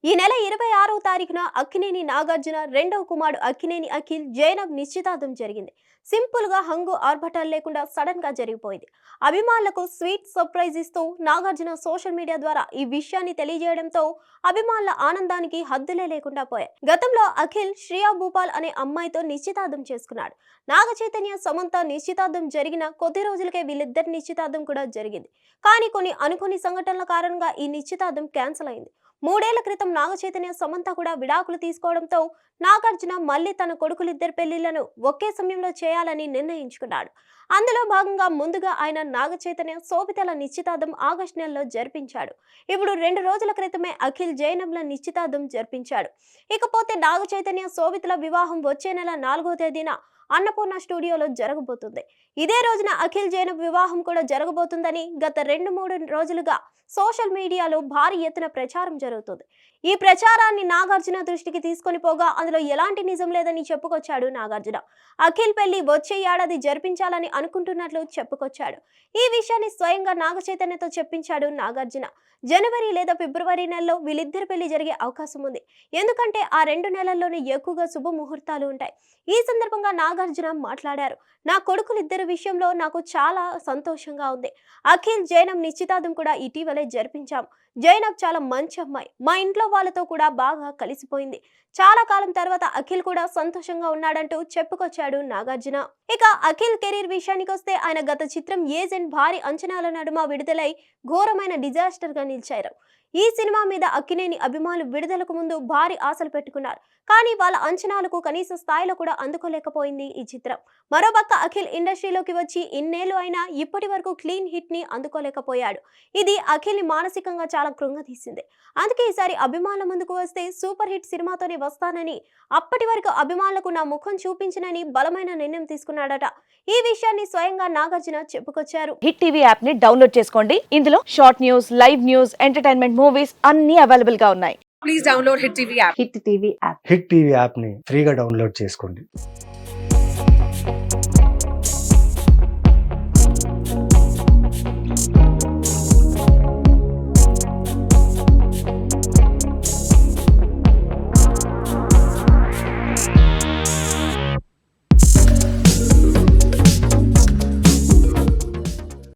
ఈ నెల 26వ తారీఖున అక్కినేని నాగార్జున రెండవ కుమారుడు అక్కినేని అఖిల్ జైనబ్ నిశ్చితార్థం జరిగింది. సింపుల్ గా హంగు ఆర్భటాలు లేకుండా సడన్ గా జరిగిపోయింది. అభిమానులకు స్వీట్ సర్ప్రైజ్ ఇస్తూ నాగార్జున సోషల్ మీడియా ద్వారా ఈ విషయాన్ని తెలియజేయడంతో అభిమానుల ఆనందానికి హద్దులే లేకుండా పోయాయి. గతంలో అఖిల్ శ్రియా భూపాల్ అనే అమ్మాయితో నిశ్చితార్థం చేసుకున్నాడు. నాగ చైతన్య సమంత నిశ్చితార్థం జరిగిన కొద్ది రోజులకే వీళ్ళిద్దరి నిశ్చితార్థం కూడా జరిగింది. కానీ కొన్ని అనుకోని సంఘటనల కారణంగా ఈ నిశ్చితార్థం క్యాన్సిల్ అయింది. 3 ఏళ్ల క్రితం నాగ చైతన్య సమంత కూడా విడాకులు తీసుకోవడంతో నాగార్జున మళ్ళీ తన కొడుకులిద్దరి పెళ్లిళ్లను ఒకే సమయంలో చేయాలని నిర్ణయించుకున్నాడు. అందులో భాగంగా ముందుగా ఆయన నాగ చైతన్య శోభితల నిశ్చితార్థం ఆగస్టు నెలలో జరిపించాడు. ఇప్పుడు 2 రోజుల క్రితమే అఖిల్ జైనబ్ల నిశ్చితార్థం జరిపించాడు. ఇకపోతే నాగ చైతన్య శోభితల వివాహం వచ్చే నెల 4వ తేదీన అన్నపూర్ణ స్టూడియోలో జరగబోతుంది. ఇదే రోజున అఖిల్ జైనబ్ వివాహం కూడా జరగబోతుందని గత 2-3 రోజులుగా సోషల్ మీడియాలో భారీ ఎత్తున ప్రచారం జరుగుతుంది. ఈ ప్రచారాన్ని నాగార్జున దృష్టికి తీసుకొని పోగా అందులో ఎలాంటి నిజం లేదని చెప్పుకొచ్చాడు నాగార్జున. అఖిల్ పెళ్లి వచ్చే ఏడాది జరిపించాలని అనుకుంటున్నట్లు చెప్పుకొచ్చాడు. ఈ విషయాన్ని స్వయంగా నాగ చైతన్యతో చెప్పించాడు నాగార్జున. జనవరి లేదా ఫిబ్రవరి నెలలో వీళ్ళిద్దరి పెళ్లి జరిగే అవకాశం ఉంది. ఎందుకంటే ఆ 2 నెలల్లోనే ఎక్కువగా శుభముహూర్తాలు ఉంటాయి. ఈ సందర్భంగా నాగార్జున మాట్లాడారు. నా కొడుకులిద్దరి విషయంలో నాకు చాలా సంతోషంగా ఉంది. అఖిల్ జైనబ్ నిశ్చితార్థం కూడా ఇటీవలే జరిపించాం. జైనబ్ చాలా మంచి అమ్మాయి. మా ఇంట్లో వాళ్ళతో కూడా బాగా కలిసిపోయింది. చాలా కాలం తర్వాత అఖిల్ కూడా సంతోషంగా ఉన్నాడంటూ చెప్పుకొచ్చాడు నాగార్జున. ఇక అఖిల్ కెరీర్ విషయానికి వస్తే ఆయన గత చిత్రం ఏజెంట్ భారీ అంచనాల నడుమ విడుదలై ఘోరమైన డిజాస్టర్ గా నిలిచారు. ఈ సినిమా మీద అక్కినేని అభిమానులు విడుదలకు ముందు భారీ ఆశలు పెట్టుకున్నారు. కానీ వాళ్ళ అంచనాలకు కనీస స్థాయిలో కూడా అందుకోలేకపోయింది ఈ చిత్రం. మరోపక్క అఖిల్ ఇండస్ట్రీలోకి వచ్చి ఇన్నేళ్లు అయినా ఇప్పటి వరకు క్లీన్ హిట్ ని అందుకోలేకపోయాడు. ఇది అఖిల్ ని మానసికంగా చాలా కృంగతీసింది. అందుకే ఈసారి అభిమానుల ముందుకు వస్తే సూపర్ హిట్ సినిమాతోనే వస్తానని, అప్పటి వరకు అభిమానులకు నా ముఖం చూపించనని బలమైన నిర్ణయం తీసుకున్నాడట. ఈ విషయాన్ని స్వయంగా నాగార్జున చెప్పుకొచ్చారు. హిట్ టీవీ యాప్ ని డౌన్లోడ్ చేసుకోండి. ఇందులో short news, live news, entertainment movies అన్ని అవైలబుల్ గా ఉన్నాయి. Please download Hit TV app. Hit TV app hit TV యాప్ని ఫ్రీగా డౌన్లోడ్ చేసుకోండి.